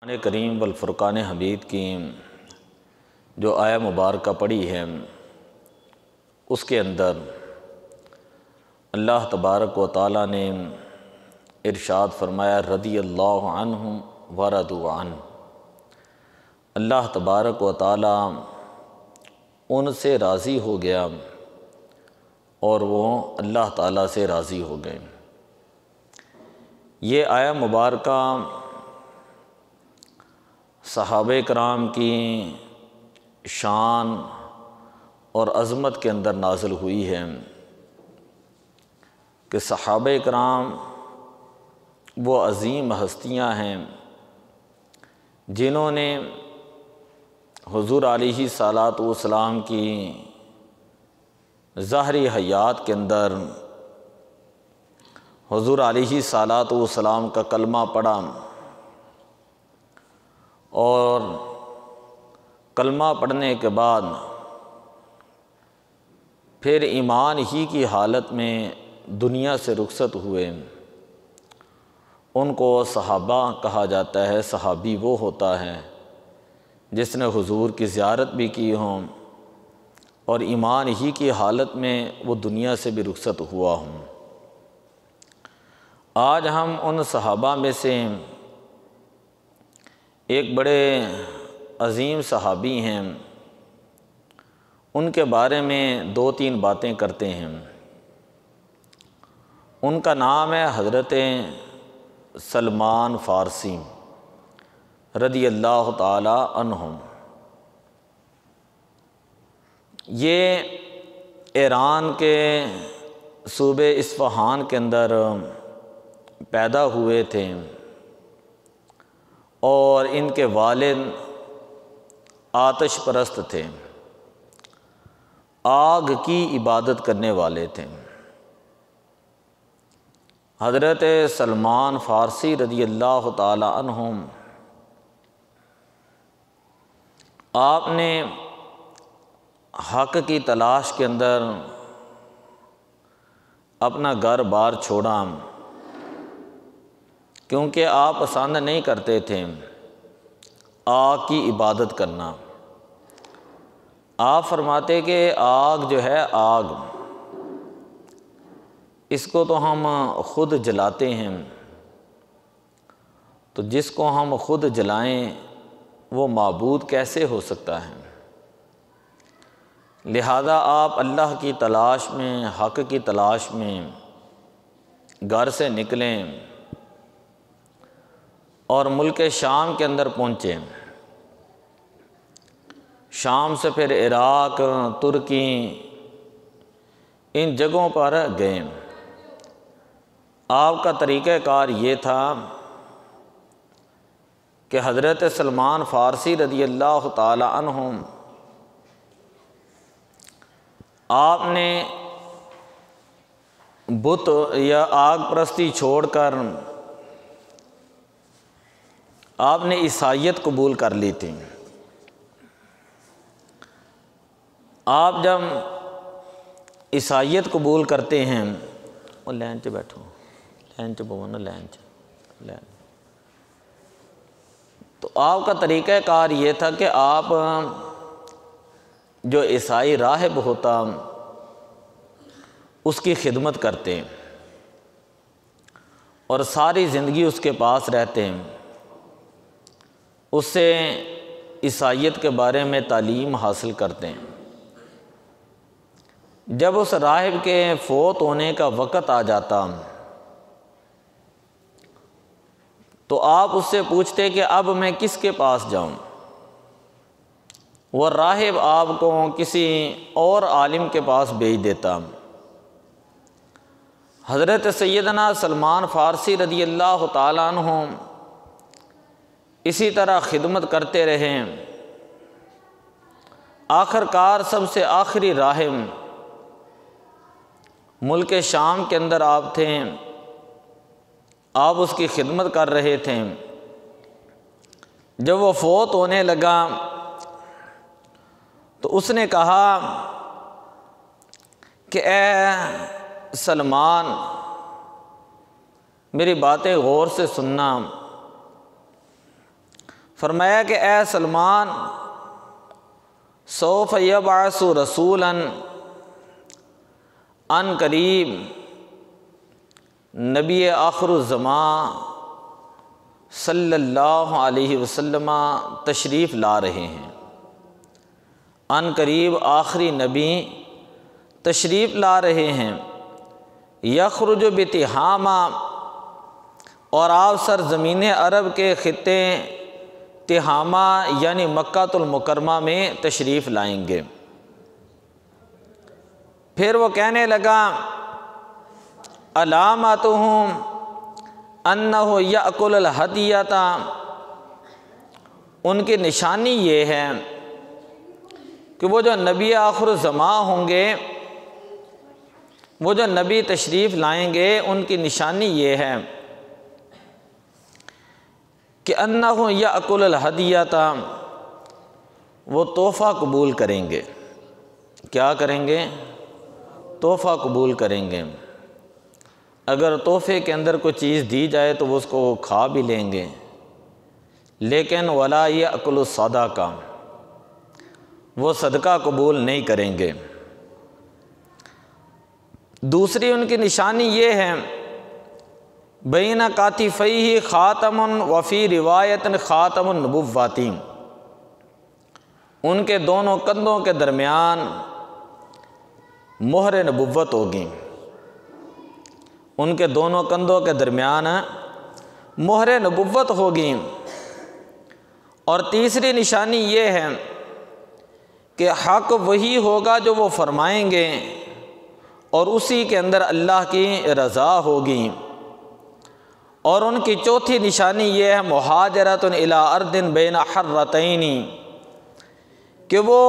قرآن کریم والفرقان حمید کی جو آیہ مبارکہ پڑھی ہے اس کے اندر اللہ تبارک و تعالیٰ نے ارشاد فرمایا رضی اللہ عنہم ورضوا عنہ۔ اللہ تبارک و تعالیٰ ان سے راضی ہو گیا اور وہ اللہ تعالیٰ سے راضی ہو گئے۔ یہ آیہ مبارکہ صحابہ کرام کی شان اور عظمت کے اندر نازل ہوئی ہے کہ صحابہ کرام وہ عظیم ہستیاں ہیں جنہوں نے حضور علیہ الصلاۃ والسلام کی ظاہری حیات کے اندر حضور علیہ الصلاۃ والسلام کا کلمہ پڑھا اور کلمہ پڑھنے کے بعد پھر ایمان ہی کی حالت میں دنیا سے رخصت ہوئے۔ ان کو صحابہ کہا جاتا ہے۔ صحابی وہ ہوتا ہے جس نے حضور کی زیارت بھی کی ہوں اور ایمان ہی کی حالت میں وہ دنیا سے بھی رخصت ہوا ہوں۔ آج ہم ان صحابہ میں سے ایک بڑے عظیم صحابی ہیں، ان کے بارے میں دو تین باتیں کرتے ہیں۔ ان کا نام ہے حضرت سلمان فارسی رضی اللہ تعالی عنہم۔ یہ ایران کے صوبے اصفہان کے اندر پیدا ہوئے تھے اور ان کے والد آتش پرست تھے، آگ کی عبادت کرنے والے تھے۔ حضرت سلمان فارسی رضی اللہ تعالی عنہم آپ نے حق کی تلاش کے اندر اپنا گھر بار چھوڑا کیونکہ آپ پسند نہیں کرتے تھے آگ کی عبادت کرنا۔ آپ فرماتے کہ آگ جو ہے آگ اس کو تو ہم خود جلاتے ہیں، تو جس کو ہم خود جلائیں وہ معبود کیسے ہو سکتا ہے؟ لہذا آپ اللہ کی تلاش میں، حق کی تلاش میں گھر سے نکلیں اور ملک شام کے اندر پہنچے۔ شام سے پھر عراق، ترکی، ان جگہوں پر گئے۔ آپ کا طریقہ کار یہ تھا کہ حضرت سلمان فارسی رضی اللہ تعالی عنہم آپ نے بت یا آگ پرستی چھوڑ کر آپ نے عیسائیت قبول کر لی تھی۔ آپ جب عیسائیت قبول کرتے ہیں، وہ لین چ بیٹھو، لین چ بو نا، لین تو آپ کا طریقہ کار یہ تھا کہ آپ جو عیسائی راہب ہوتا اس کی خدمت کرتے اور ساری زندگی اس کے پاس رہتے، اس سے عیسائیت کے بارے میں تعلیم حاصل کرتے ہیں۔ جب اس راہب کے فوت ہونے کا وقت آ جاتا تو آپ اس سے پوچھتے کہ اب میں کس کے پاس جاؤں؟ وہ راہب آپ کو کسی اور عالم کے پاس بھیج دیتا۔ حضرت سیدنا سلمان فارسی رضی اللہ تعالیٰ عنہ اسی طرح خدمت کرتے رہے۔ آخر کار سب سے آخری راہب ملک شام کے اندر آپ تھے، آپ اس کی خدمت کر رہے تھے۔ جب وہ فوت ہونے لگا تو اس نے کہا کہ اے سلمان، میری باتیں غور سے سننا، فرمایا کہ اے سلمان، سوف یبعث رسولا، ان قریب نبی آخر الزمان صلی اللہ علیہ وسلم تشریف لا رہے ہیں۔ ان قریب آخری نبی تشریف لا رہے ہیں۔ یخرج بتہامہ، اور آپ سرزمین عرب کے خطے تہامہ یعنی مکہ المکرمہ میں تشریف لائیں گے۔ پھر وہ کہنے لگا علامتہم انہ یأکل الہدیۃ، ان کی نشانی یہ ہے کہ وہ جو نبی آخر الزمان ہوں گے، وہ جو نبی تشریف لائیں گے، ان کی نشانی یہ ہے کہ انہ یأکل الہدیۃ، وہ تحفہ قبول کریں گے۔ کیا کریں گے؟ تحفہ قبول کریں گے۔ اگر تحفے کے اندر کوئی چیز دی جائے تو وہ اس کو کھا بھی لیں گے، لیکن ولا یأکل الصدقہ، وہ صدقہ قبول نہیں کریں گے۔ دوسری ان کی نشانی یہ ہے بین کاتفیہ خاتم وفی روایت خاتم النبوۃ، ان کے دونوں کندھوں کے درمیان مہر نبوت ہوگی، ان کے دونوں کندھوں کے درمیان مہر نبوت ہوگی۔ اور تیسری نشانی یہ ہے کہ حق وہی ہوگا جو وہ فرمائیں گے، اور اسی کے اندر اللہ کی رضا ہوگی۔ اور ان کی چوتھی نشانی یہ ہے مہاجرۃ الی ارض بین حرتین، کہ وہ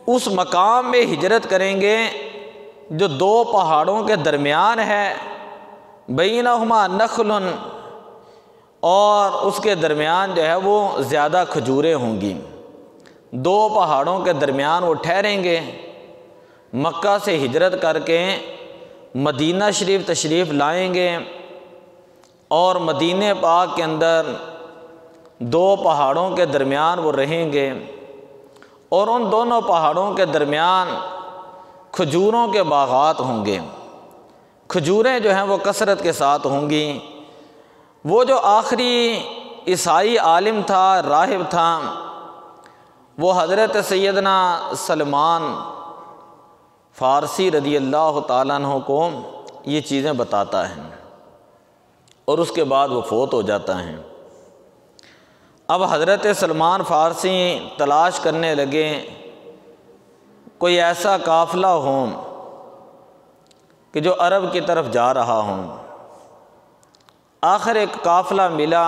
اس مقام میں ہجرت کریں گے جو دو پہاڑوں کے درمیان ہے، بینہما نخل، اور اس کے درمیان جو ہے وہ زیادہ کھجوریں ہوں گی۔ دو پہاڑوں کے درمیان وہ ٹھہریں گے، مکہ سے ہجرت کر کے مدینہ شریف تشریف لائیں گے، اور مدینہ پاک کے اندر دو پہاڑوں کے درمیان وہ رہیں گے، اور ان دونوں پہاڑوں کے درمیان کھجوروں کے باغات ہوں گے۔ کھجوریں جو ہیں وہ کثرت کے ساتھ ہوں گی۔ وہ جو آخری عیسائی عالم تھا، راہب تھا، وہ حضرت سیدنا سلمان فارسی رضی اللہ تعالیٰ عنہ کو یہ چیزیں بتاتا ہے، اور اس کے بعد وہ فوت ہو جاتا ہے۔ اب حضرت سلمان فارسی تلاش کرنے لگے کوئی ایسا قافلہ ہو کہ جو عرب کی طرف جا رہا ہوں۔ آخر ایک قافلہ ملا،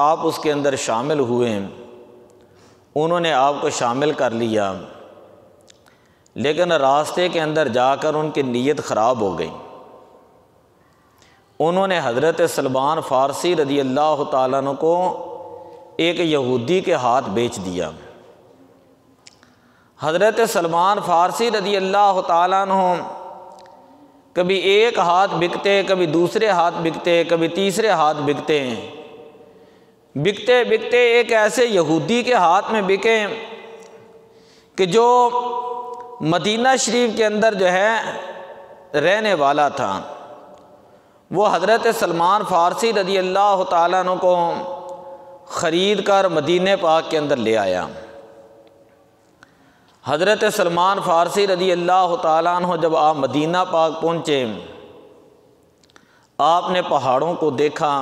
آپ اس کے اندر شامل ہوئے، انہوں نے آپ کو شامل کر لیا، لیکن راستے کے اندر جا کر ان کی نیت خراب ہو گئی۔ انہوں نے حضرت سلمان فارسی رضی اللہ تعالیٰ عنہ کو ایک یہودی کے ہاتھ بیچ دیا۔ حضرت سلمان فارسی رضی اللہ تعالیٰ عنہ کبھی ایک ہاتھ بکتے، کبھی دوسرے ہاتھ بکتے، کبھی تیسرے ہاتھ بکتے، بکتے بکتے ایک ایسے یہودی کے ہاتھ میں بکے کہ جو مدینہ شریف کے اندر جو ہے رہنے والا تھا۔ وہ حضرت سلمان فارسی رضی اللہ تعالیٰ عنہ کو خرید کر مدینہ پاک کے اندر لے آیا۔ حضرت سلمان فارسی رضی اللہ تعالیٰ عنہ جب آپ مدینہ پاک پہنچے، آپ نے پہاڑوں کو دیکھا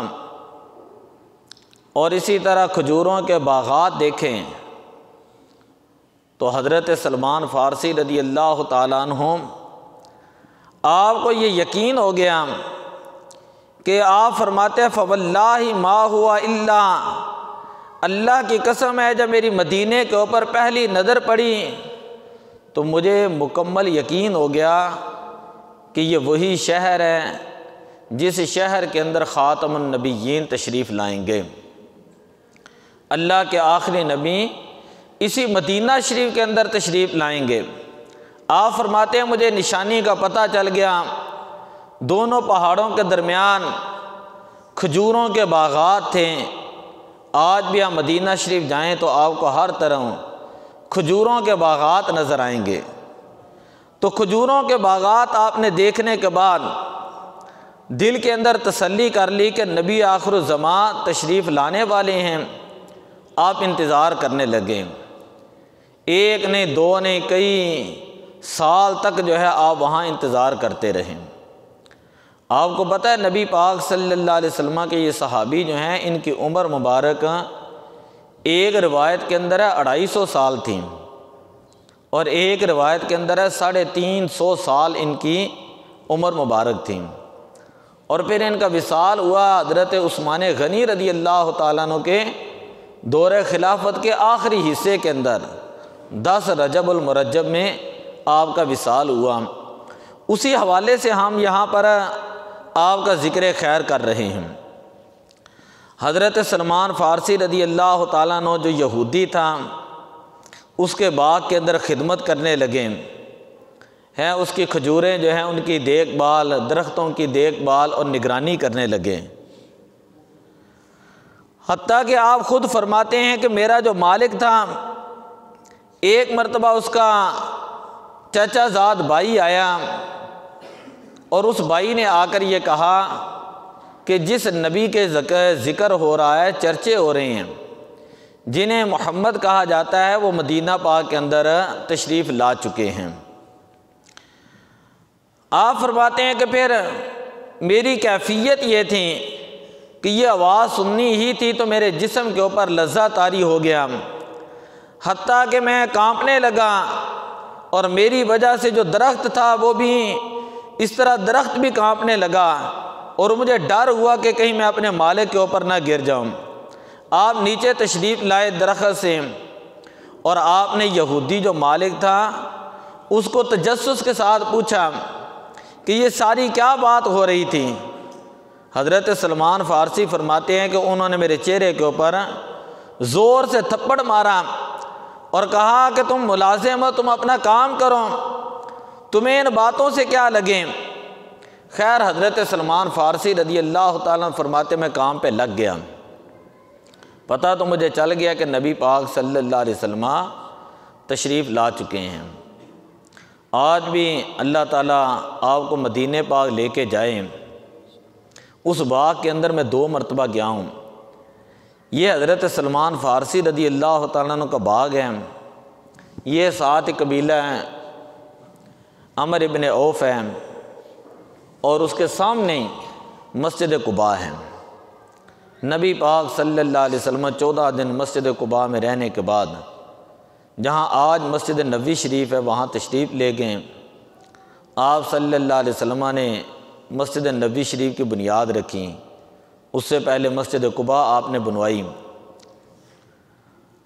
اور اسی طرح کھجوروں کے باغات دیکھے، تو حضرت سلمان فارسی رضی اللہ تعالیٰ عنہ آپ کو یہ یقین ہو گیا کہ آپ فرماتے ہیں فواللہ ما ہوا الا، اللہ کی قسم ہے جب میری مدینے کے اوپر پہلی نظر پڑی تو مجھے مکمل یقین ہو گیا کہ یہ وہی شہر ہے جس شہر کے اندر خاتم النبیین تشریف لائیں گے۔ اللہ کے آخری نبی اسی مدینہ شریف کے اندر تشریف لائیں گے۔ آپ فرماتے ہیں مجھے نشانی کا پتہ چل گیا، دونوں پہاڑوں کے درمیان کھجوروں کے باغات تھے، آج بھی آپ مدینہ شریف جائیں تو آپ کو ہر طرح کھجوروں کے باغات نظر آئیں گے۔ تو کھجوروں کے باغات آپ نے دیکھنے کے بعد دل کے اندر تسلی کر لی کہ نبی آخر الزمان تشریف لانے والے ہیں، آپ انتظار کرنے لگے۔ ایک نہیں، دو نہیں، کئی سال تک جو ہے آپ وہاں انتظار کرتے رہے۔ آپ کو پتہ ہے نبی پاک صلی اللہ علیہ وسلم کے یہ صحابی جو ہیں، ان کی عمر مبارک ایک روایت کے اندر ہے 250 سال تھی، اور ایک روایت کے اندر ہے 350 سال ان کی عمر مبارک تھی۔ اور پھر ان کا وصال ہوا حضرت عثمان غنی رضی اللہ تعالیٰ عنہ کے دور خلافت کے آخری حصے کے اندر 10 رجب المرجب میں آپ کا وصال ہوا۔ اسی حوالے سے ہم یہاں پر آپ کا ذکر خیر کر رہے ہیں۔ حضرت سلمان فارسی رضی اللہ تعالیٰ عنہ جو یہودی تھا، اس کے باغ کے اندر خدمت کرنے لگے ہیں، اس کی کھجوریں جو ہیں ان کی دیکھ بھال، درختوں کی دیکھ بھال اور نگرانی کرنے لگے۔ حتیٰ کہ آپ خود فرماتے ہیں کہ میرا جو مالک تھا، ایک مرتبہ اس کا چچا زاد بھائی آیا، اور اس بھائی نے آ کر یہ کہا کہ جس نبی کے ذکر ہو رہا ہے، چرچے ہو رہے ہیں، جنہیں محمد کہا جاتا ہے، وہ مدینہ پاک کے اندر تشریف لا چکے ہیں۔ آپ فرماتے ہیں کہ پھر میری کیفیت یہ تھی کہ یہ آواز سننی ہی تھی تو میرے جسم کے اوپر لرزہ طاری ہو گیا، حتیٰ کہ میں کانپنے لگا، اور میری وجہ سے جو درخت تھا وہ بھی اس طرح درخت بھی کانپنے لگا، اور مجھے ڈر ہوا کہ کہیں میں اپنے مالک کے اوپر نہ گر جاؤں۔ آپ نیچے تشریف لائے درخت سے، اور آپ نے یہودی جو مالک تھا اس کو تجسس کے ساتھ پوچھا کہ یہ ساری کیا بات ہو رہی تھی۔ حضرت سلمان فارسی فرماتے ہیں کہ انہوں نے میرے چہرے کے اوپر زور سے تھپڑ مارا اور کہا کہ تم ملازم ہو، تم اپنا کام کرو، تمہیں ان باتوں سے کیا لگے۔ خیر حضرت سلمان فارسی رضی اللہ تعالیٰ عنہ فرماتے میں کام پہ لگ گیا، پتہ تو مجھے چل گیا کہ نبی پاک صلی اللہ علیہ وسلم تشریف لا چکے ہیں۔ آج بھی اللہ تعالیٰ آپ کو مدینہ پاک لے کے جائیں۔ اس باغ کے اندر میں 2 مرتبہ گیا ہوں۔ یہ حضرت سلمان فارسی رضی اللہ تعالیٰ عنہ کا باغ ہے۔ یہ ساتھ قبیلہ ہیں، عمر ابن عوف ہے، اور اس کے سامنے مسجد قباء ہے۔ نبی پاک صلی اللہ علیہ وسلم 14 دن مسجد قباء میں رہنے کے بعد جہاں آج مسجد نبوی شریف ہے وہاں تشریف لے گئے۔ آپ صلی اللہ علیہ وسلم نے مسجد نبوی شریف کی بنیاد رکھی، اس سے پہلے مسجد قباء آپ نے بنوائی۔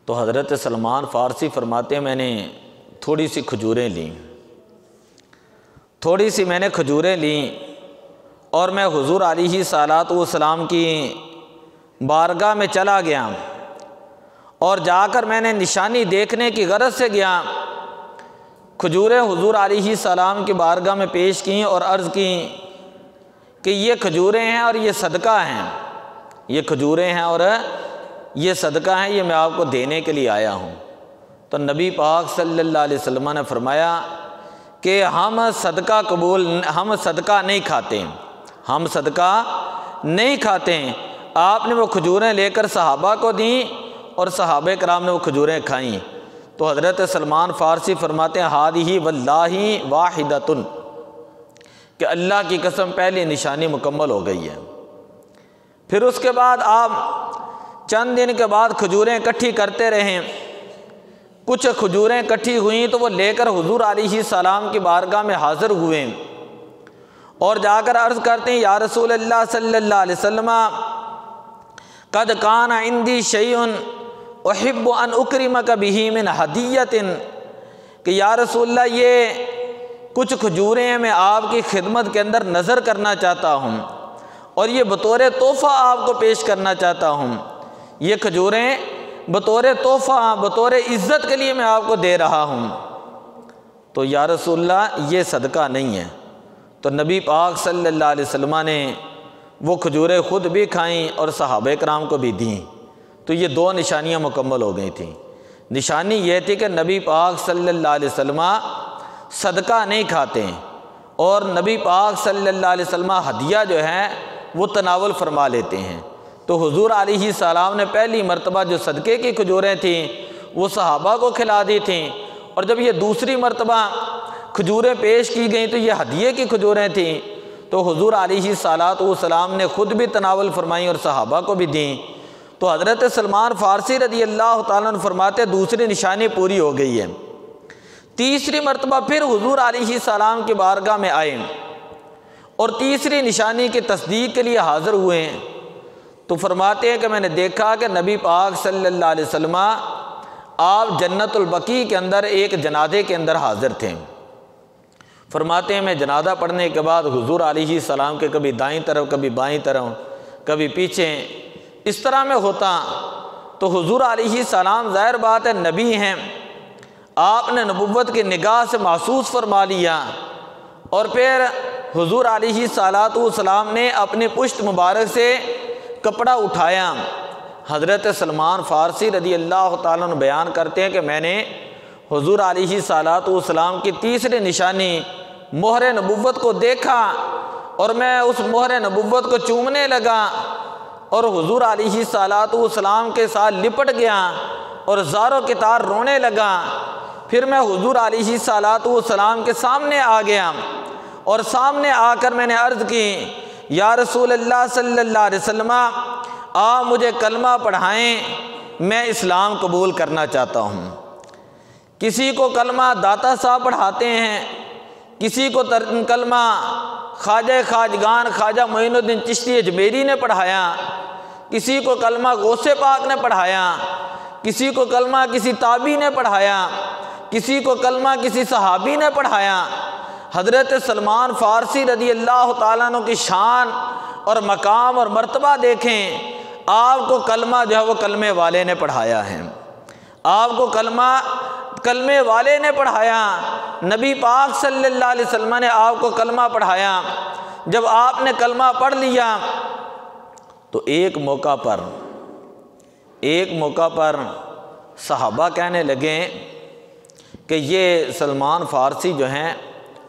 تو حضرت سلمان فارسی فرماتے ہیں میں نے تھوڑی سی کھجوریں لیں، میں نے کھجوریں لیں، اور میں حضور علیہ الصلوۃ والسلام کی بارگاہ میں چلا گیا، اور جا کر میں نے نشانی دیکھنے کی غرض سے گیا۔ کھجوریں حضور علیہ السلام کی بارگاہ میں پیش کیں اور عرض کی کہ یہ کھجوریں ہیں اور یہ صدقہ ہیں، یہ کھجوریں ہیں اور یہ صدقہ ہیں، یہ میں آپ کو دینے کے لیے آیا ہوں۔ تو نبی پاک صلی اللہ علیہ وسلم نے فرمایا کہ ہم صدقہ نہیں کھاتے، ہم صدقہ نہیں کھاتے۔ آپ نے وہ کھجوریں لے کر صحابہ کو دیں، اور صحابہ کرام نے وہ کھجوریں کھائیں۔ تو حضرت سلمان فارسی فرماتے ہیں ہذہ واللہ واحدۃ، کہ اللہ کی قسم پہلی نشانی مکمل ہو گئی ہے۔ پھر اس کے بعد آپ چند دن کے بعد کھجوریں اکٹھی کرتے رہیں، کچھ کھجوریں اکٹھی ہوئیں تو وہ لے کر حضور علیہ السلام کی بارگاہ میں حاضر ہوئے، اور جا کر عرض کرتے ہیں یا رسول اللہ صلی اللہ علیہ وسلم قد کان عندی شیء احب ان اکرمک بہ من ہدیۃ، کہ یا رسول اللہ یہ کچھ کھجوریں میں آپ کی خدمت کے اندر نظر کرنا چاہتا ہوں، اور یہ بطور تحفہ آپ کو پیش کرنا چاہتا ہوں، یہ کھجوریں بطور تحفہ بطور عزت کے لیے میں آپ کو دے رہا ہوں۔ تو یا رسول اللہ یہ صدقہ نہیں ہے۔ تو نبی پاک صلی اللہ علیہ وسلم نے وہ کھجوریں خود بھی کھائیں اور صحابہ کرام کو بھی دیں۔ تو یہ 2 نشانیاں مکمل ہو گئی تھیں۔ نشانی یہ تھی کہ نبی پاک صلی اللہ علیہ وسلم صدقہ نہیں کھاتے ہیں، اور نبی پاک صلی اللہ علیہ وسلم ہدیہ جو ہے وہ تناول فرما لیتے ہیں۔ تو حضور علیہ السلام نے پہلی مرتبہ جو صدقے کی کھجوریں تھیں وہ صحابہ کو کھلا دی تھیں، اور جب یہ دوسری مرتبہ کھجوریں پیش کی گئیں تو یہ ہدیے کی کھجوریں تھیں، تو حضور علیہ السلام نے خود بھی تناول فرمائیں اور صحابہ کو بھی دیں۔ تو حضرت سلمان فارسی رضی اللہ تعالیٰ عنہ فرماتے دوسری نشانی پوری ہو گئی ہے۔ تیسری مرتبہ پھر حضور علیہ السلام کی بارگاہ میں آئے اور تیسری نشانی کی تصدیق کے لیے حاضر ہوئے ہیں، تو فرماتے ہیں کہ میں نے دیکھا کہ نبی پاک صلی اللہ علیہ وسلم آپ جنت البقیع کے اندر ایک جنازے کے اندر حاضر تھے۔ فرماتے ہیں میں جنازہ پڑھنے کے بعد حضور علیہ السلام کے کبھی دائیں طرف کبھی بائیں طرف کبھی پیچھے اس طرح میں ہوتا، تو حضور علیہ السلام ظاہر بات ہے نبی ہیں، آپ نے نبوت کی نگاہ سے محسوس فرما لیا، اور پھر حضور علیہ السلام نے اپنی پشت مبارک سے کپڑا اٹھایا۔ حضرت سلمان فارسی رضی اللہ تعالیٰ عنہ بیان کرتے ہیں کہ میں نے حضور علیہ السلام کی تیسری نشانی مہر نبوت کو دیکھا، اور میں اس مہر نبوت کو چومنے لگا اور حضور علیہ السلام کے ساتھ لپٹ گیا اور زار و کتار رونے لگا۔ پھر میں حضور علیہ السلام کے سامنے آ گیا، اور سامنے آ کر میں نے عرض کی یا رسول اللہ صلی اللہ علیہ وسلم آپ مجھے کلمہ پڑھائیں، میں اسلام قبول کرنا چاہتا ہوں۔ کسی کو کلمہ داتا صاحب پڑھاتے ہیں، کسی کو کلمہ خواجہ خواجگان خواجہ معین الدین چشتی اجمیری نے پڑھایا، کسی کو کلمہ غوث پاک نے پڑھایا، کسی کو کلمہ کسی تابعی نے پڑھایا، کسی کو کلمہ کسی صحابی نے پڑھایا۔ حضرت سلمان فارسی رضی اللہ تعالیٰ عنہ کی شان اور مقام اور مرتبہ دیکھیں، آپ کو کلمہ جو ہے وہ کلمے والے نے پڑھایا ہے، آپ کو کلمے والے نے پڑھایا، نبی پاک صلی اللہ علیہ وسلم نے آپ کو کلمہ پڑھایا۔ جب آپ نے کلمہ پڑھ لیا تو ایک موقع پر صحابہ کہنے لگے کہ یہ سلمان فارسی جو ہیں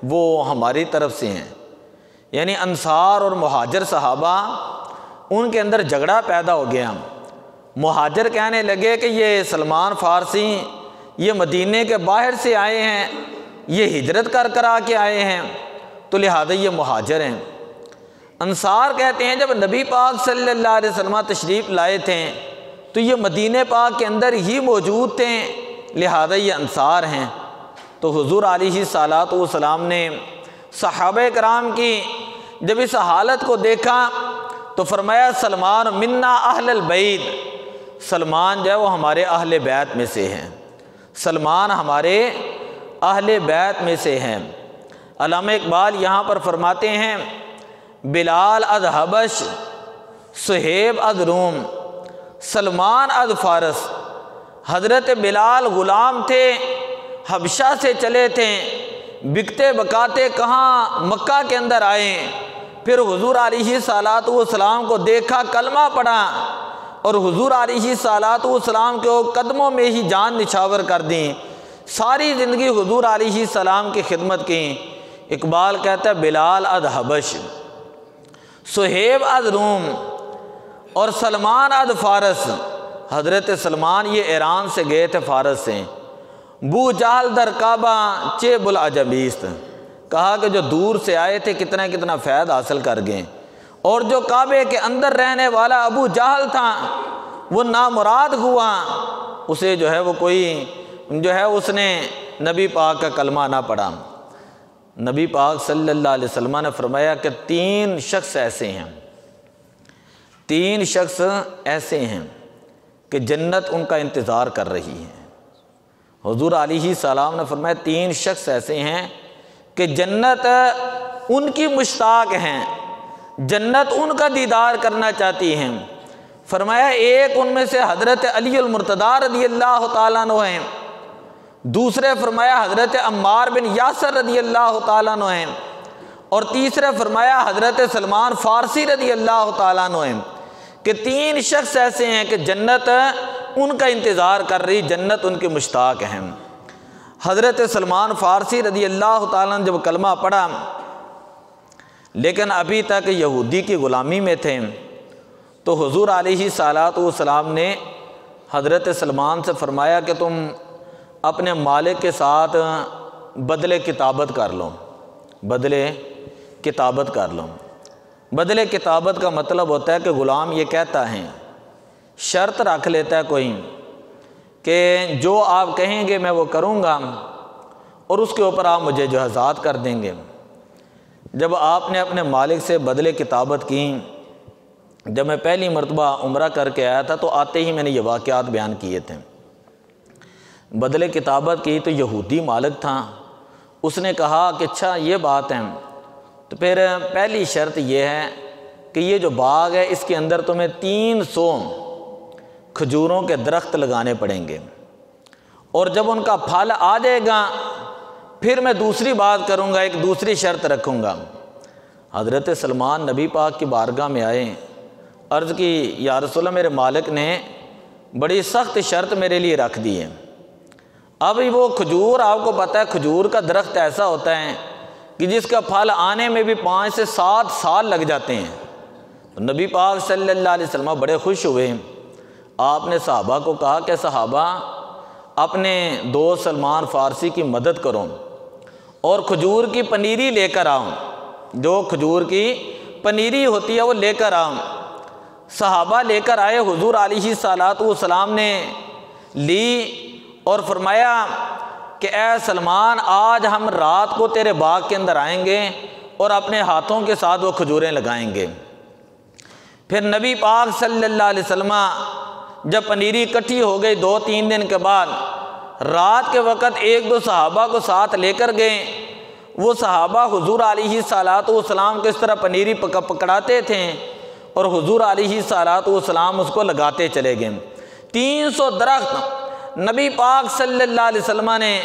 وہ ہماری طرف سے ہیں، یعنی انصار اور مہاجر صحابہ ان کے اندر جھگڑا پیدا ہو گیا۔ مہاجر کہنے لگے کہ یہ سلمان فارسی یہ مدینے کے باہر سے آئے ہیں، یہ ہجرت کر آ کے آئے ہیں، تو لہذا یہ مہاجر ہیں۔ انصار کہتے ہیں جب نبی پاک صلی اللہ علیہ وسلم تشریف لائے تھے تو یہ مدینہ پاک کے اندر ہی موجود تھے، لہذا یہ انصار ہیں۔ تو حضور علیہ السلام نے صحابہ کرام کی جب اس حالت کو دیکھا تو فرمایا سلمان منا اہل البیت، سلمان جو ہے وہ ہمارے اہل بیت میں سے ہیں، سلمان ہمارے اہل بیت میں سے ہیں۔ علامہ اقبال یہاں پر فرماتے ہیں بلال از حبش صہیب از روم سلمان از فارس۔ حضرت بلال غلام تھے، حبشہ سے چلے تھے، بکتے بکاتے کہاں مکہ کے اندر آئے، پھر حضور علیہ السلام کو دیکھا، کلمہ پڑھا، اور حضور علیہ السلام کے قدموں میں ہی جان نچھاور کر دیں، ساری زندگی حضور علیہ السلام کی خدمت کی۔ اقبال کہتا ہے بلال از حبش صہیب از روم اور سلمان از فارس۔ حضرت سلمان یہ ایران سے گئے تھے، فارس سے۔ بو جہل در کعبہ چے بلعجبیست، کہا کہ جو دور سے آئے تھے کتنا فیض حاصل کر گئے، اور جو کعبے کے اندر رہنے والا ابو جہل تھا وہ نامراد ہوا، اسے جو ہے وہ اس نے نبی پاک کا کلمہ نہ پڑھا۔ نبی پاک صلی اللہ علیہ وسلم نے فرمایا کہ تین شخص ایسے ہیں کہ جنت ان کا انتظار کر رہی ہے۔ حضور علیہ السلام نے فرمایا تین شخص ایسے ہیں کہ جنت ان کی مشتاق ہیں، جنت ان کا دیدار کرنا چاہتی ہیں۔ فرمایا ایک ان میں سے حضرت علی المرتضیٰ رضی اللہ تعالیٰ عنہ ہیں، دوسرے فرمایا حضرت عمار بن یاسر رضی اللہ تعالیٰ عنہ ہیں، اور تیسرے فرمایا حضرت سلمان فارسی رضی اللہ تعالیٰ عنہ ہیں، کہ 3 شخص ایسے ہیں کہ جنت ان کا انتظار کر رہی، جنت ان کے مشتاق ہیں۔ حضرت سلمان فارسی رضی اللہ تعالیٰ عنہ جب کلمہ پڑھا لیکن ابھی تک یہودی کی غلامی میں تھے، تو حضور علیہ الصلوۃ والسلام نے حضرت سلمان سے فرمایا کہ تم اپنے مالک کے ساتھ بدلے کتابت کر لو، بدلے کتابت کر لو۔ بدلے کتابت کا مطلب ہوتا ہے کہ غلام یہ کہتا ہے، شرط رکھ لیتا ہے کوئی کہ جو آپ کہیں گے میں وہ کروں گا، اور اس کے اوپر آپ مجھے جو آزاد کر دیں گے۔ جب آپ نے اپنے مالک سے بدلے کتابت کی، جب میں پہلی مرتبہ عمرہ کر کے آیا تھا تو آتے ہی میں نے یہ واقعات بیان کیے تھے۔ بدلے کتابت کی تو یہودی مالک تھا، اس نے کہا کہ اچھا یہ بات ہے، تو پھر پہلی شرط یہ ہے کہ یہ جو باغ ہے اس کے اندر تمہیں 300 کھجوروں کے درخت لگانے پڑیں گے، اور جب ان کا پھل آ جائے گا پھر میں دوسری بات کروں گا، ایک دوسری شرط رکھوں گا۔ حضرت سلمان نبی پاک کی بارگاہ میں آئے، عرض کی یا رسول اللہ میرے مالک نے بڑی سخت شرط میرے لیے رکھ دی ہے۔ اب وہ کھجور، آپ کو پتہ ہے کھجور کا درخت ایسا ہوتا ہے کہ جس کا پھل آنے میں بھی 5 سے 7 سال لگ جاتے ہیں۔ نبی پاک صلی اللہ علیہ وسلم بڑے خوش ہوئے، آپ نے صحابہ کو کہا کہ صحابہ اپنے دوست سلمان فارسی کی مدد کرو اور کھجور کی پنیری لے کر آؤ، جو کھجور کی پنیری ہوتی ہے وہ لے کر آؤ۔ صحابہ لے کر آئے، حضور علیہ الصلوۃ والسلام نے لی اور فرمایا کہ اے سلمان آج ہم رات کو تیرے باغ کے اندر آئیں گے اور اپنے ہاتھوں کے ساتھ وہ کھجوریں لگائیں گے۔ پھر نبی پاک صلی اللہ علیہ وسلم جب پنیری اکٹھی ہو گئی 2-3 دن کے بعد، رات کے وقت 1-2 صحابہ کو ساتھ لے کر گئے۔ وہ صحابہ حضور علیہ الصلوۃ والسلام کو اس طرح پنیری پکڑاتے تھے اور حضور علیہ الصلوۃ والسلام اس کو لگاتے چلے گئے۔ 300 درخت نبی پاک صلی اللہ علیہ وسلم نے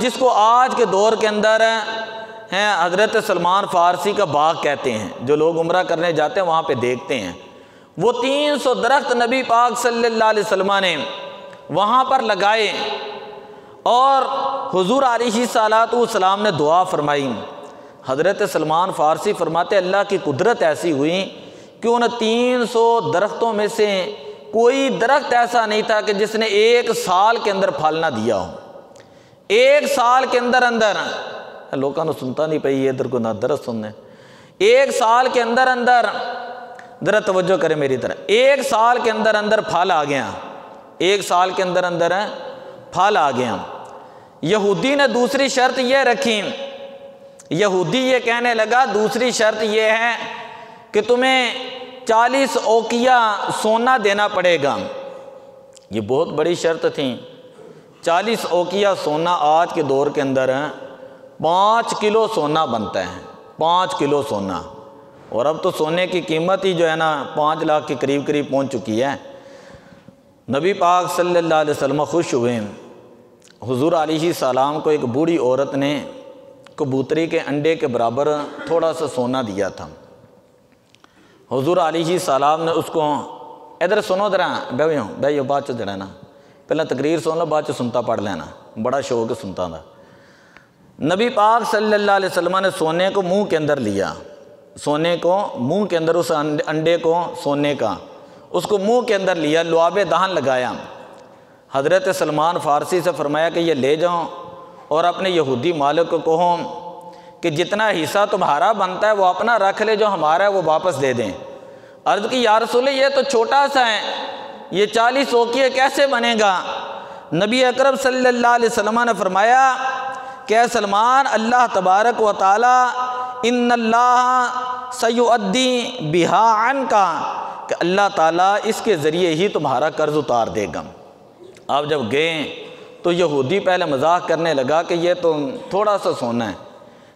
جس کو آج کے دور کے اندر حضرت سلمان فارسی کا باغ کہتے ہیں، جو لوگ عمرہ کرنے جاتے ہیں وہاں پہ دیکھتے ہیں، وہ 300 درخت نبی پاک صلی اللہ علیہ وسلم نے وہاں پر لگائے، اور حضور علیہ الصلوۃ والسلام نے دعا فرمائی۔ حضرت سلمان فارسی فرماتے اللہ کی قدرت ایسی ہوئی کہ ان 300 درختوں میں سے کوئی درخت ایسا نہیں تھا کہ جس نے 1 سال کے اندر پھل نہ دیا ہو۔ 1 سال کے اندر لوگوں نے سنتا نہیں پئی ادھر کو نہ درست سننے، 1 سال کے اندر ذرا توجہ کرے میری طرح، 1 سال کے اندر پھل آ گیا، 1 سال کے اندر پھل آ گیا۔ یہودی نے دوسری شرط یہ رکھی، یہودی یہ کہنے لگا دوسری شرط یہ ہے کہ تمہیں 40 اوقیہ سونا دینا پڑے گا۔ یہ بہت بڑی شرط تھی، 40 اوقیہ سونا آج کے دور کے اندر 5 کلو سونا بنتا ہے، 5 کلو سونا، اور اب تو سونے کی قیمت ہی جو ہے نا 5 لاکھ کے قریب پہنچ چکی ہے۔ نبی پاک صلی اللہ علیہ وسلم خوش ہوئے۔ حضور علیہ السلام کو ایک بوڑھی عورت نے کبوتری کے انڈے کے برابر تھوڑا سا سونا دیا تھا۔ حضور علیہ السلام نے اس کو ادھر سنو ذرا بھائی بعد چ جڑا نا پہلے تقریر سن لو بعد چ سنتا پڑھ لینا، بڑا شوق ہے سنتا تھا۔ نبی پاک صلی اللہ علیہ وسلم نے سونے کو منہ کے اندر لیا، سونے کو منہ کے اندر، اس انڈے کو سونے کا اس کو منہ کے اندر لیا، لعاب دہن لگایا۔ حضرت سلمان فارسی سے فرمایا کہ یہ لے جاؤ اور اپنے یہودی مالک کو کہو کہ جتنا حصہ تمہارا بنتا ہے وہ اپنا رکھ لے، جو ہمارا ہے وہ واپس دے دیں۔ عرض کی یا رسول اللہ یہ تو چھوٹا سا ہے، یہ 40 اوقیہ کیسے بنے گا؟ نبی اکرم صلی اللہ علیہ وسلم نے فرمایا کہ اے سلمان اللہ تبارک و تعالی ان اللہ سیؤدی بہا عنکا، کہ اللہ تعالیٰ اس کے ذریعے ہی تمہارا قرض اتار دے گا۔ آپ جب گئے تو یہودی پہلے مذاق کرنے لگا کہ یہ تو تھوڑا سا سونا ہے،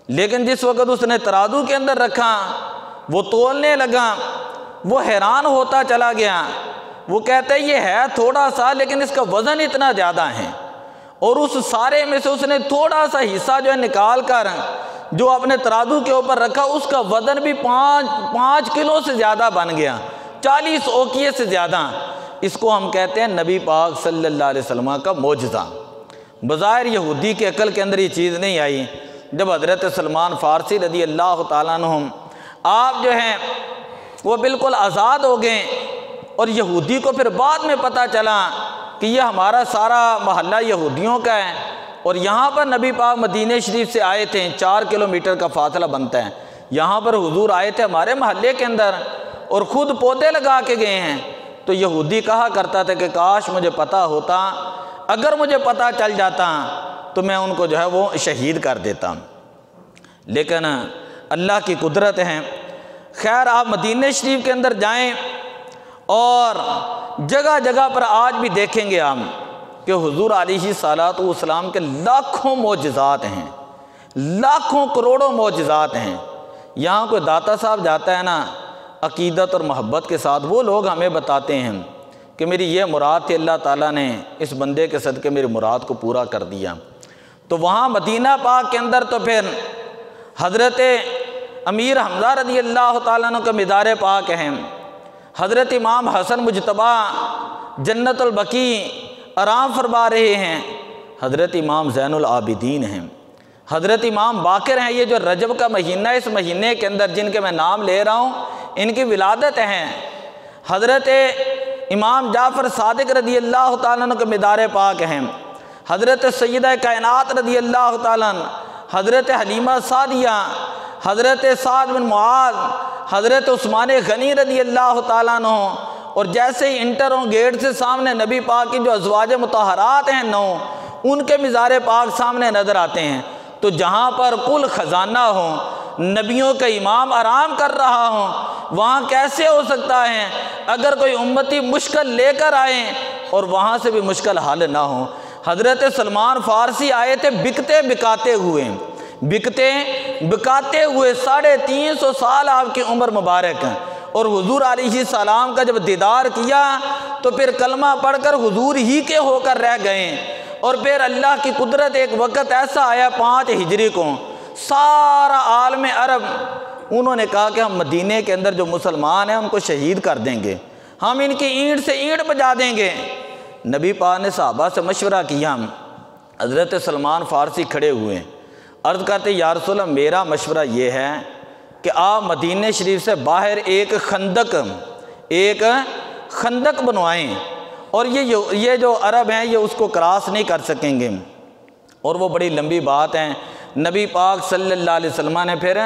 لیکن جس وقت اس نے ترازو کے اندر رکھا وہ تولنے لگا، وہ حیران ہوتا چلا گیا۔ وہ کہتا ہے یہ ہے تھوڑا سا لیکن اس کا وزن اتنا زیادہ ہے، اور اس سارے میں سے اس نے تھوڑا سا حصہ جو ہے نکال کر جو اپنے ترازو کے اوپر رکھا، اس کا وزن بھی 5 کلو سے زیادہ بن گیا۔ 40 اوقیے سے زیادہ۔ اس کو ہم کہتے ہیں نبی پاک صلی اللہ علیہ وسلم کا معجزہ۔ بظاہر یہودی کے عقل کے اندر یہ چیز نہیں آئی۔ جب حضرت سلمان فارسی رضی اللہ تعالیٰ عنہ آپ جو ہیں وہ بالکل آزاد ہو گئے، اور یہودی کو پھر بعد میں پتہ چلا کہ یہ ہمارا سارا محلہ یہودیوں کا ہے، اور یہاں پر نبی پاک مدینہ شریف سے آئے تھے، 4 کلومیٹر کا فاصلہ بنتا ہے، یہاں پر حضور آئے تھے ہمارے محلے کے اندر اور خود پودے لگا کے گئے ہیں۔ تو یہودی کہا کرتا تھا کہ کاش مجھے پتہ ہوتا، اگر مجھے پتہ چل جاتا تو میں ان کو جو ہے وہ شہید کر دیتا۔ لیکن اللہ کی قدرت ہے۔ خیر، آپ مدینہ شریف کے اندر جائیں اور جگہ جگہ پر آج بھی دیکھیں گے ہم کہ حضور علیہ الصلوۃ والسلام کے لاکھوں معجزات ہیں، لاکھوں کروڑوں معجزات ہیں۔ یہاں کوئی داتا صاحب جاتا ہے نا عقیدت اور محبت کے ساتھ، وہ لوگ ہمیں بتاتے ہیں کہ میری یہ مراد تھی، اللہ تعالیٰ نے اس بندے کے صدقے میری مراد کو پورا کر دیا۔ تو وہاں مدینہ پاک کے اندر تو پھر حضرت امیر حمزہ رضی اللہ تعالیٰ عنہ کا مزار پاک ہیں، حضرت امام حسن مجتبیٰ جنت البقیع آرام فرما رہے ہیں، حضرت امام زین العابدین ہیں، حضرت امام باقر ہیں۔ یہ جو رجب کا مہینہ، اس مہینے کے اندر جن کے میں نام لے رہا ہوں ان کی ولادت ہیں۔ حضرت امام جعفر صادق رضی اللہ تعالیٰ عنہ کے مزار پاک ہیں، حضرت سیدہ کائنات رضی اللہ تعالیٰ عنہ، حضرت حلیمہ سعدیہ، حضرت سعد بن معاذ، حضرت عثمان غنی رضی اللہ تعالیٰ عنہ، اور جیسے ہی انٹروں گیٹ سے سامنے نبی پاک کی جو ازواج مطہرات ہیں 9، ان کے مزار پاک سامنے نظر آتے ہیں۔ تو جہاں پر کل خزانہ ہو، نبیوں کا امام آرام کر رہا ہو، وہاں کیسے ہو سکتا ہے اگر کوئی امتی مشکل لے کر آئیں اور وہاں سے بھی مشکل حل نہ ہو۔ حضرت سلمان فارسی آئے تھے بکتے بکاتے ہوئے، بکتے بکاتے ہوئے، 350 سال آپ کی عمر مبارک ہے، اور حضور علیہ السلام کا جب دیدار کیا تو پھر کلمہ پڑھ کر حضور ہی کے ہو کر رہ گئے۔ اور پھر اللہ کی قدرت، ایک وقت ایسا آیا 5 ہجری کو، سارا عالم عرب انہوں نے کہا کہ ہم مدینے کے اندر جو مسلمان ہیں ان کو شہید کر دیں گے، ہم ان کی اینٹ سے اینٹ بجا دیں گے۔ نبی پاک نے صحابہ سے مشورہ کیا، حضرت سلمان فارسی کھڑے ہوئے، عرض کرتے یا رسول اللہ میرا مشورہ یہ ہے کہ آپ مدینہ شریف سے باہر ایک خندق بنوائیں، اور یہ جو عرب ہیں یہ اس کو کراس نہیں کر سکیں گے۔ اور وہ بڑی لمبی بات ہے، نبی پاک صلی اللہ علیہ وسلم نے پھر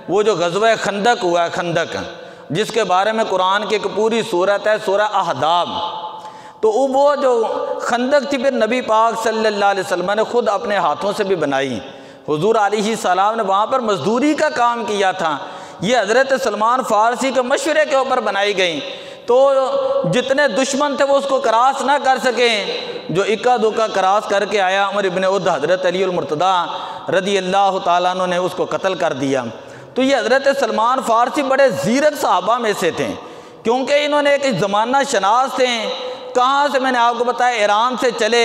وہ جو غزوہ خندق ہوا ہے، خندق جس کے بارے میں قرآن کی ایک پوری سورت ہے، سورہ احزاب، تو وہ جو خندق تھی پھر نبی پاک صلی اللہ علیہ وسلم نے خود اپنے ہاتھوں سے بھی بنائی۔ حضور علیہ السلام نے وہاں پر مزدوری کا کام کیا تھا، یہ حضرت سلمان فارسی کے مشورے کے اوپر بنائی گئی۔ تو جتنے دشمن تھے وہ اس کو کراس نہ کر سکیں، جو اکا دکا کراس کر کے آیا عمر ابن عد، حضرت علی المرتضیٰ رضی اللہ تعالیٰ عنہ نے اس کو قتل کر دیا۔ تو یہ حضرت سلمان فارسی بڑے زیرک صحابہ میں سے تھے، کیونکہ انہوں نے ایک زمانہ شناس تھے۔ کہاں سے میں نے آپ کو بتایا، ایران سے چلے،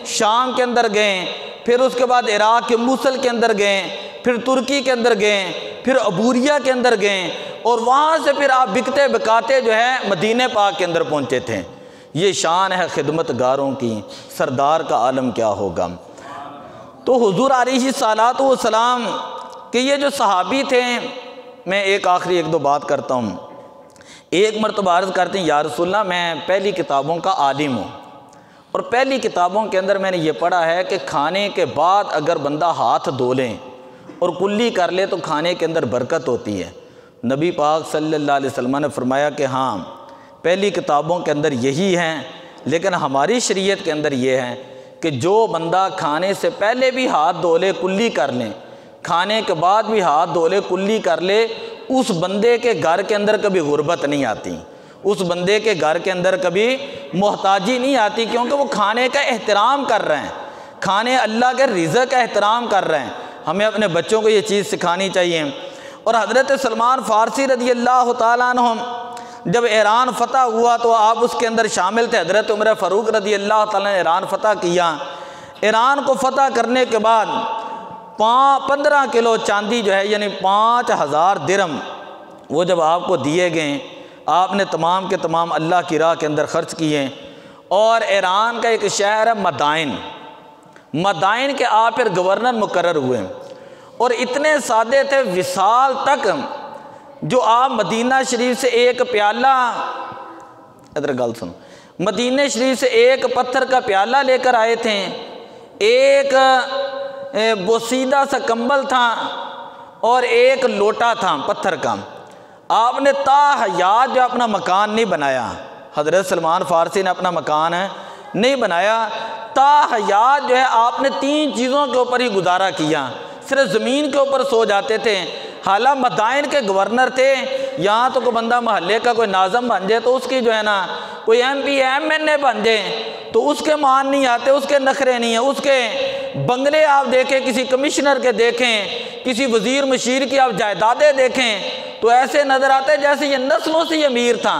شام کے اندر گئے، پھر اس کے بعد عراق کے موصل کے اندر گئے، پھر ترکی کے اندر گئے، پھر عبوریہ کے اندر گئے، اور وہاں سے پھر آپ بکتے بکاتے جو ہے مدینہ پاک کے اندر پہنچے تھے۔ یہ شان ہے خدمت گاروں کی، سردار کا عالم کیا ہوگا۔ تو حضور علیہ الصلوۃ والسلام کہ یہ جو صحابی تھے، میں ایک آخری 1-2 بات کرتا ہوں۔ ایک مرتبہ عرض کرتے ہیں یا رسول اللہ میں پہلی کتابوں کا عالم ہوں، اور پہلی کتابوں کے اندر میں نے یہ پڑھا ہے کہ کھانے کے بعد اگر بندہ ہاتھ دھو لیں اور کلی کر لے تو کھانے کے اندر برکت ہوتی ہے۔ نبی پاک صلی اللہ علیہ وسلم نے فرمایا کہ ہاں پہلی کتابوں کے اندر یہی ہیں، لیکن ہماری شریعت کے اندر یہ ہے کہ جو بندہ کھانے سے پہلے بھی ہاتھ دھو لے کلی کر لیں، کھانے کے بعد بھی ہاتھ دھو لے کلی کر لے، اس بندے کے گھر کے اندر کبھی غربت نہیں آتی، اس بندے کے گھر کے اندر کبھی محتاجی نہیں آتی، کیونکہ وہ کھانے کا احترام کر رہے ہیں، کھانے اللہ کے رزق کا احترام کر رہے ہیں۔ ہمیں اپنے بچوں کو یہ چیز سکھانی چاہیے۔ اور حضرت سلمان فارسی رضی اللہ تعالیٰ عنہ جب ایران فتح ہوا تو آپ اس کے اندر شامل تھے۔ حضرت عمر فاروق رضی اللہ تعالیٰ نے ایران فتح کیا۔ ایران کو فتح کرنے کے بعد 15 کلو چاندی جو ہے یعنی 5000 درہم وہ جب آپ کو دیے گئے آپ نے تمام کے تمام اللہ کی راہ کے اندر خرچ کیے۔ اور ایران کا ایک شہر ہے مدائن کے آپ پھر گورنر مقرر ہوئے، اور اتنے سادے تھے وصال تک، جو آپ مدینہ شریف سے ایک پیالہ، ادھر گل سن، مدینہ شریف سے ایک پتھر کا پیالہ لے کر آئے تھے، ایک بوسیدہ سا کمبل تھا اور ایک لوٹا تھا پتھر کا۔ آپ نے تا حیات جو اپنا مکان نہیں بنایا، حضرت سلمان فارسی نے اپنا مکان نہیں بنایا، تا حیات جو ہے آپ نے 3 چیزوں کے اوپر ہی گزارا کیا، صرف زمین کے اوپر سو جاتے تھے۔ حالانکہ مدائن کے گورنر تھے، یہاں تو کوئی بندہ محلے کا کوئی ناظم بن جائے تو اس کی جو ہے نا کوئی ایم پی ایم این اے بن جائے تو اس کے مان نہیں آتے، اس کے نخرے نہیں ہیں، اس کے بنگلے آپ دیکھیں، کسی کمشنر کے دیکھیں، کسی وزیر مشیر کی آپ جائیدادیں دیکھیں تو ایسے نظر آتے ہیں جیسے یہ نسلوں سے یہ امیر تھا،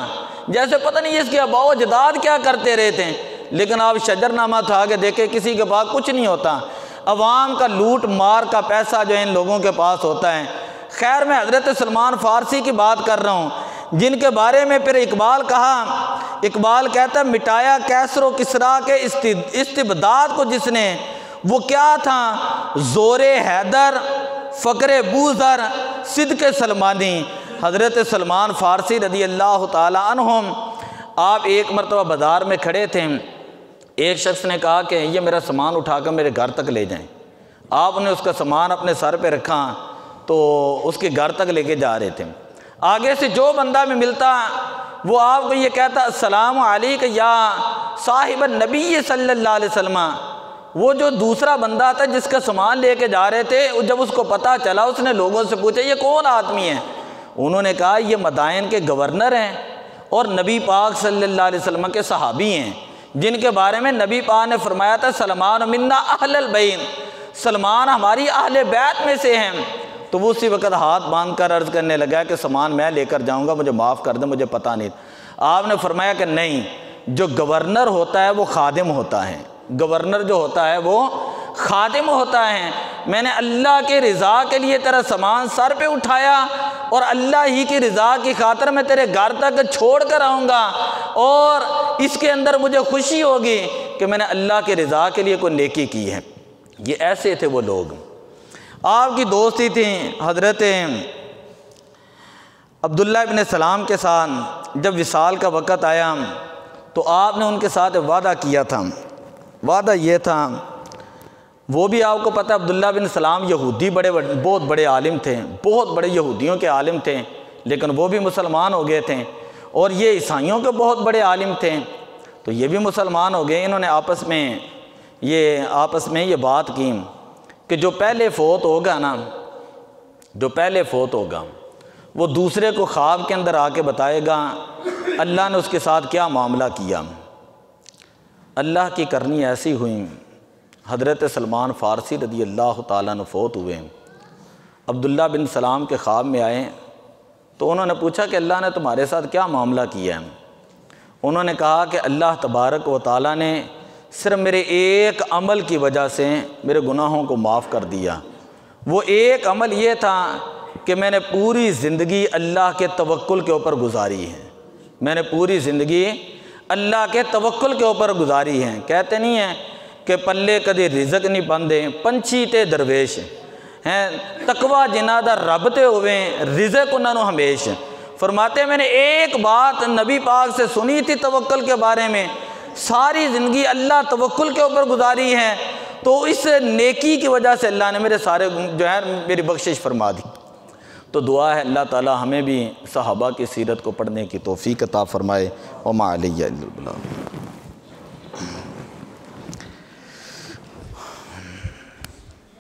جیسے پتہ نہیں اس کے آباء و اجداد کیا کرتے رہے تھے۔ لیکن آپ شجر نامہ اٹھا کے دیکھیں، کسی کے پاس کچھ نہیں ہوتا، عوام کا لوٹ مار کا پیسہ جو ان لوگوں کے پاس ہوتا ہے۔ خیر میں حضرت سلمان فارسی کی بات کر رہا ہوں، جن کے بارے میں پھر اقبال کہتا ہے مٹایا کیسر و کسریٰ کے استبداد کو جس نے، وہ کیا تھا؟ زور حیدر، فقر بوذر، صدق سلمانی۔ حضرت سلمان فارسی رضی اللہ تعالی عنہم، آپ ایک مرتبہ بازار میں کھڑے تھے، ایک شخص نے کہا کہ یہ میرا سامان اٹھا کر میرے گھر تک لے جائیں۔ آپ نے اس کا سامان اپنے سر پہ رکھا تو اس کے گھر تک لے کے جا رہے تھے۔ آگے سے جو بندہ میں ملتا وہ آپ کو یہ کہتا السلام علیکم یا صاحب النبی صلی اللہ علیہ وسلم۔ وہ جو دوسرا بندہ تھا جس کا سامان لے کے جا رہے تھے، جب اس کو پتہ چلا اس نے لوگوں سے پوچھا یہ کون آدمی ہے؟ انہوں نے کہا یہ مدائن کے گورنر ہیں اور نبی پاک صلی اللہ علیہ وسلم کے صحابی ہیں، جن کے بارے میں نبی پاک نے فرمایا تھا سلمان منا اہل البیت، سلمان ہماری اہل بیت میں سے ہیں۔ تو وہ اسی وقت ہاتھ باندھ کر عرض کرنے لگا کہ سامان میں لے کر جاؤں گا، مجھے معاف کر دیں، مجھے پتہ نہیں۔ آپ نے فرمایا کہ نہیں، جو گورنر ہوتا ہے وہ خادم ہوتا ہے، گورنر جو ہوتا ہے وہ خادم ہوتا ہے۔ میں نے اللہ کے رضا کے لیے تیرا سامان سر پہ اٹھایا اور اللہ ہی کی رضا کی خاطر میں تیرے گھر تک چھوڑ کر آؤں گا، اور اس کے اندر مجھے خوشی ہوگی کہ میں نے اللہ کے رضا کے لیے کوئی نیکی کی ہے۔ یہ ایسے تھے وہ لوگ۔ آپ کی دوستی تھی حضرت عبداللہ ابن سلام کے ساتھ۔ جب وصال کا وقت آیا تو آپ نے ان کے ساتھ وعدہ کیا تھا، وعدہ یہ تھا، وہ بھی آپ کو پتہ ہے عبداللہ بن سلام یہودی بہت بڑے عالم تھے، بہت بڑے یہودیوں کے عالم تھے، لیکن وہ بھی مسلمان ہو گئے تھے، اور یہ عیسائیوں کے بہت بڑے عالم تھے تو یہ بھی مسلمان ہو گئے۔ انہوں نے آپس میں یہ بات کی کہ جو پہلے فوت ہوگا نا، جو پہلے فوت ہوگا وہ دوسرے کو خواب کے اندر آ کے بتائے گا اللہ نے اس کے ساتھ کیا معاملہ کیا۔ اللہ کی کرنی ایسی ہوئی، حضرت سلمان فارسی رضی اللہ تعالیٰ عنہ فوت ہوئے، عبداللہ بن سلام کے خواب میں آئے تو انہوں نے پوچھا کہ اللہ نے تمہارے ساتھ کیا معاملہ کیا ہے؟ انہوں نے کہا کہ اللہ تبارک و تعالیٰ نے صرف میرے ایک عمل کی وجہ سے میرے گناہوں کو معاف کر دیا۔ وہ ایک عمل یہ تھا کہ میں نے پوری زندگی اللہ کے توکل کے اوپر گزاری ہے، میں نے پوری زندگی اللہ کے توکل کے اوپر گزاری ہے۔ کہتے نہیں ہیں کہ پلے کدی رزق نہیں بندے پنچھی تے درویش ہیں، تقوی جنہ دا رب تے ہوئے رزق انہوں نے ہمیش۔ فرماتے ہیں میں نے ایک بات نبی پاک سے سنی تھی توکل کے بارے میں، ساری زندگی اللہ توکل کے اوپر گزاری ہے، تو اس نیکی کی وجہ سے اللہ نے میرے سارے جو ہے میری بخشش فرما دی۔ تو دعا ہے اللہ تعالی ہمیں بھی صحابہ کی سیرت کو پڑھنے کی توفیق عطا فرمائے۔ وما علیہ الا البلاغ۔